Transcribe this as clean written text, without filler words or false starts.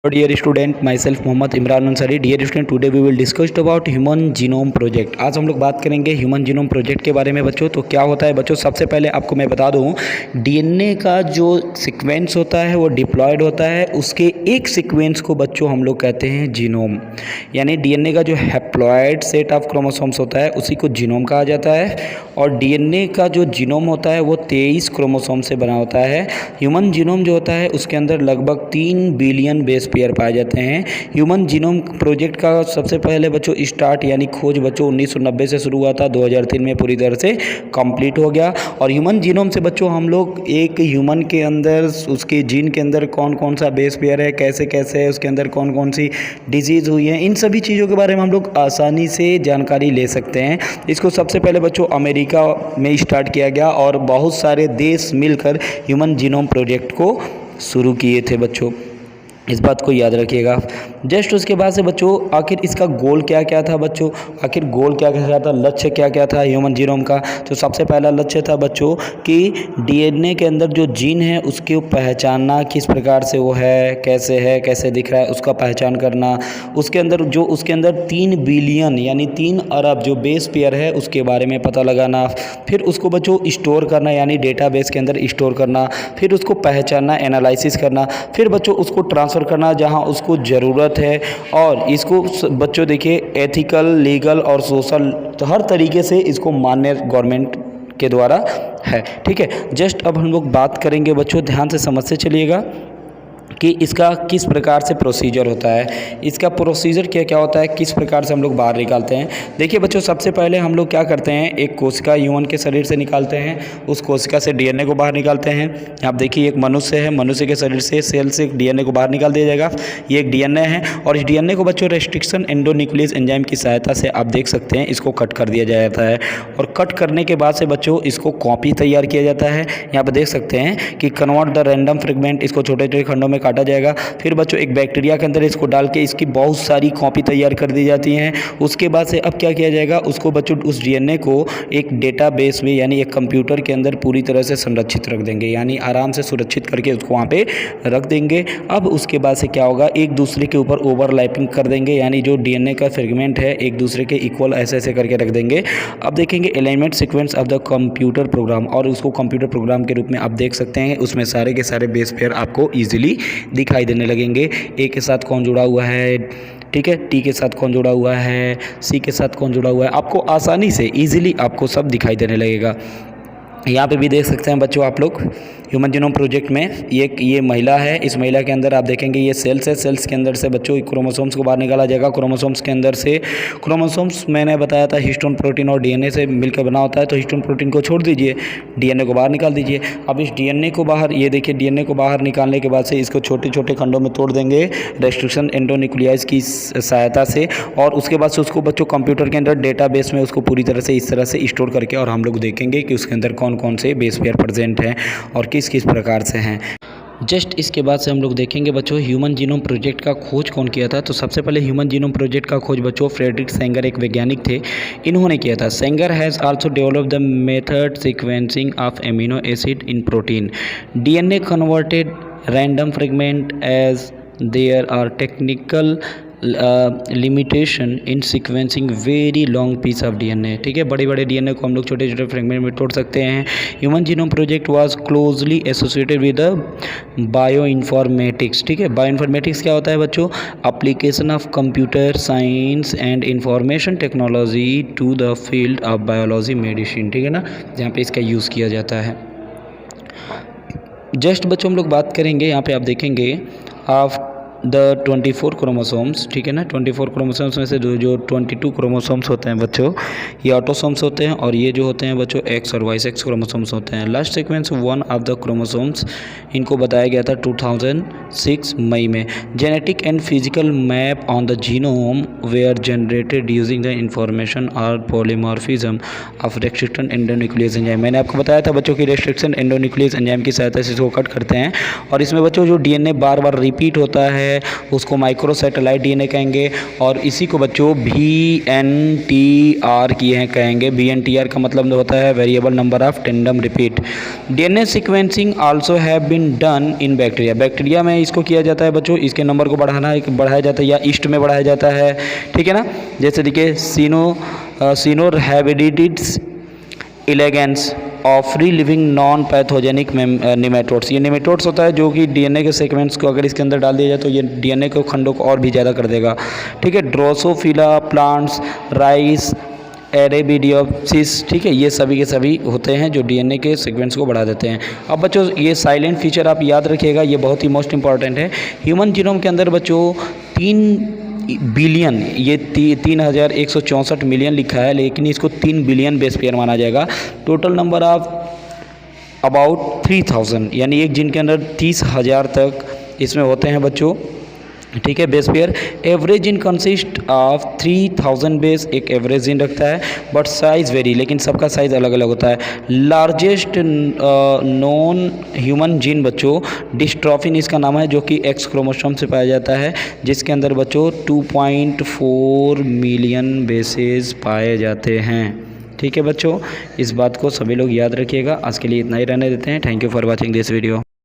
Dear student, myself Mohammad Imran Ansari. Dear student, today we will discuss about human genome project. आज हम लोग बात करेंगे ह्यूमन जीनोम प्रोजेक्ट के बारे में बच्चों। तो क्या होता है बच्चों, सबसे पहले आपको मैं बता दूं, डीएनए का जो सीक्वेंस होता है वो डिप्लॉयड होता है। उसके एक सीक्वेंस को बच्चों हम लोग कहते हैं जीनोम। यानी डीएनए का जो हैप्लॉयड सेट ऑफ क्रोमोसोम्स होता है उसी को जीनोम कहा जाता है। और डीएनए का जो जीनोम होता है वो 23 क्रोमोसोम से बना होता है। ह्यूमन जीनोम जो होता है उसके अंदर लगभग 3 बिलियन बेस पेयर पाए जाते हैं। ह्यूमन जीनोम प्रोजेक्ट का सबसे पहले बच्चों स्टार्ट यानी खोज बच्चों 1990 से शुरू हुआ था, 2003 में पूरी तरह से कंप्लीट हो गया। और ह्यूमन जीनोम से बच्चों हम लोग एक ह्यूमन के अंदर उसके जीन के अंदर कौन कौन सा बेस पेयर है, कैसे कैसे है, उसके अंदर कौन कौन सी डिजीज़ हुई है, इन सभी चीज़ों के बारे में हम लोग आसानी से जानकारी ले सकते हैं। इसको सबसे पहले बच्चों अमेरिका में स्टार्ट किया गया और बहुत सारे देश मिलकर ह्यूमन जीनोम प्रोजेक्ट को शुरू किए थे बच्चों, इस बात को याद रखिएगा। जस्ट उसके बाद से बच्चों आखिर इसका गोल क्या क्या था बच्चों, आखिर गोल क्या क्या था, लक्ष्य क्या क्या था ह्यूमन जीनोम का। तो सबसे पहला लक्ष्य था बच्चों कि डीएनए के अंदर जो जीन है उसको पहचानना, किस प्रकार से वो है, कैसे दिख रहा है, उसका पहचान करना। उसके अंदर 3 बिलियन यानी 3 अरब जो बेस पेयर है उसके बारे में पता लगाना। फिर उसको बच्चों स्टोर करना यानी डेटाबेस के अंदर स्टोर करना। फिर उसको पहचानना, एनालिसिस करना। फिर बच्चों उसको ट्रांसफ़र करना जहां उसको ज़रूरत है। और इसको बच्चों देखिए एथिकल, लीगल और सोशल हर तरीके से इसको मान्य गवर्नमेंट के द्वारा है। ठीक है, जस्ट अब हम लोग बात करेंगे बच्चों, ध्यान से समझते चलिएगा कि इसका किस प्रकार से प्रोसीजर होता है। इसका प्रोसीजर क्या क्या होता है, किस प्रकार से हम लोग बाहर निकालते हैं। देखिए बच्चों, सबसे पहले हम लोग क्या करते हैं, एक कोशिका ह्यूमन के शरीर से निकालते हैं। उस कोशिका से डीएनए को बाहर निकालते हैं। आप देखिए एक मनुष्य है, मनुष्य के शरीर से सेल से डीएनए को बाहर निकाल दिया जाएगा। ये एक डीएनए है और इस डीएनए को बच्चों रेस्ट्रिक्शन एंडोन्यूक्लियस एंजाइम की सहायता से आप देख सकते हैं इसको कट कर दिया जाता है। और कट करने के बाद से बच्चों इसको कॉपी तैयार किया जाता है। यहाँ पर देख सकते हैं कि कन्वर्ट द रैंडम फ्रेगमेंट, इसको छोटे छोटे खंडों में काटा जाएगा। फिर बच्चों एक बैक्टीरिया के अंदर इसको डाल के इसकी बहुत सारी कॉपी तैयार कर दी जाती हैं। उसके बाद से अब क्या किया जाएगा, उसको बच्चों उस डीएनए को एक डेटाबेस में यानी एक कंप्यूटर के अंदर पूरी तरह से संरक्षित रख देंगे, यानी आराम से सुरक्षित करके उसको वहाँ पे रख देंगे। अब उसके बाद से क्या होगा, एक दूसरे के ऊपर ओवरलैपिंग कर देंगे, यानी जो डीएनए का फ्रेगमेंट है एक दूसरे के इक्वल ऐसे करके रख देंगे। अब देखेंगे alignment sequence of the computer program, और उसको कंप्यूटर प्रोग्राम के रूप में आप देख सकते हैं। उसमें सारे के सारे बेस पेयर आपको ईजिली दिखाई देने लगेंगे। ए के साथ कौन जुड़ा हुआ है, ठीक है, टी के साथ कौन जुड़ा हुआ है, सी के साथ कौन जुड़ा हुआ है, आपको आसानी से इजीली आपको सब दिखाई देने लगेगा। यहाँ पे भी देख सकते हैं बच्चों आप लोग ह्यूमन जीनोम प्रोजेक्ट में ये महिला है। इस महिला के अंदर आप देखेंगे ये सेल्स है। सेल्स के अंदर से बच्चों क्रोमोसोम्स को बाहर निकाला जाएगा। क्रोमोसोम्स के अंदर से क्रोमोसोम्स मैंने बताया था हिस्टोन प्रोटीन और डीएनए से मिलकर बना होता है। तो हिस्टोन प्रोटीन को छोड़ दीजिए, डीएनए को बाहर निकाल दीजिए। अब इस डीएनए को बाहर, ये देखिए डीएनए को बाहर निकालने के बाद से इसको छोटे छोटे खंडों में तोड़ देंगे रेस्ट्रिक्शन एंडोन्यूक्लियास की सहायता से। और उसके बाद से उसको बच्चों कंप्यूटर के अंदर डेटाबेस में उसको पूरी तरह से इस तरह से स्टोर करके, और हम लोग देखेंगे कि उसके अंदर कौन कौन से बेस पेयर प्रेजेंट हैं और किस किस प्रकार से हैं। जस्ट इसके बाद से हम लोग देखेंगे बच्चों ह्यूमन जीनोम प्रोजेक्ट का खोज कौन किया था। तो सबसे पहले ह्यूमन जीनोम प्रोजेक्ट का खोज बच्चों फ्रेडरिक सेंगर एक वैज्ञानिक थे, इन्होंने किया था। Sanger has also developed the method sequencing of amino acid in protein DNA converted random fragment as there are technical limitation in sequencing very long piece of DNA. ठीक है, बड़े बड़े डीएनए को हम लोग छोटे छोटे फ्रेगमेंट में तोड़ सकते हैं। Human genome project was closely associated with bioinformatics. ठीक है, बायो इन्फॉर्मेटिक्स क्या होता है बच्चों, application of computer science and information technology to the field of biology medicine. ठीक है ना, जहाँ पे इसका यूज़ किया जाता है। जस्ट बच्चों हम लोग बात करेंगे, यहाँ पे आप देखेंगे ऑफ द 24 क्रोमोसोम्स। ठीक है ना, 24 क्रोमोसोम्स में से जो 22 क्रोमोसोम्स होते हैं बच्चों ये ऑटोसोम्स होते हैं, और ये जो होते हैं बच्चों एक्स और वाई सेक्स क्रोमोसोम्स होते हैं। Last sequence one of the chromosomes, इनको बताया गया था 2006 मई में। Genetic and physical map on the genome were generated using the information और polymorphism of restriction endonuclease enzyme. मैंने आपको बताया था बच्चों की रेस्ट्रिक्शन एंडोन्यूक्लियस एंजाइम की सहायता से इसको कट करते हैं। और इसमें बच्चों जो डीएनए बार बार रिपीट होता है है उसको माइक्रो सैटेलाइट डीएनए कहेंगे, और इसी को बच्चों VNTR कहेंगे। VNTR का मतलब होता है variable number of tandem repeat. DNA sequencing also have been done in bacteria. Bacteria में इसको किया जाता है बच्चों, इसके नंबर को बढ़ाया जाता है या ईस्ट में बढ़ाया जाता है, ठीक है ना। जैसे देखिए Caenorhabditis elegans of free living non pathogenic nematodes. ये निमेटोड्स होता है जो कि डीएनए के सीक्वेंस को अगर इसके अंदर डाल दिया जाए तो ये डीएनए के खंडों को और भी ज़्यादा कर देगा, ठीक है। ड्रोसोफिला प्लांट्स, राइस, एरेबिडियोप्सिस, ठीक है, ये सभी के सभी होते हैं जो डीएनए के सीक्वेंस को बढ़ा देते हैं। अब बच्चों ये साइलेंट फीचर आप याद रखिएगा, ये बहुत ही मोस्ट इंपॉर्टेंट है। ह्यूमन जीनोम के अंदर बच्चों 3 बिलियन, ये 3164 मिलियन लिखा है, लेकिन इसको 3 बिलियन बेस पेयर माना जाएगा। टोटल नंबर ऑफ अबाउट 3000, यानी एक जीन के अंदर 30,000 तक इसमें होते हैं बच्चों, ठीक है, base pair. Average gene consist of 3000 base, एक एवरेज जीन रखता है, बट साइज वेरी, लेकिन सबका साइज अलग अलग होता है। लार्जेस्ट नॉन ह्यूमन जीन बच्चों डिस्ट्रॉफिन इसका नाम है, जो कि एक्स क्रोमोसोम से पाया जाता है, जिसके अंदर बच्चों 2.4 मिलियन बेसेस पाए जाते हैं, ठीक है बच्चों। इस बात को सभी लोग याद रखिएगा। आज के लिए इतना ही रहने देते हैं। Thank you for watching this video.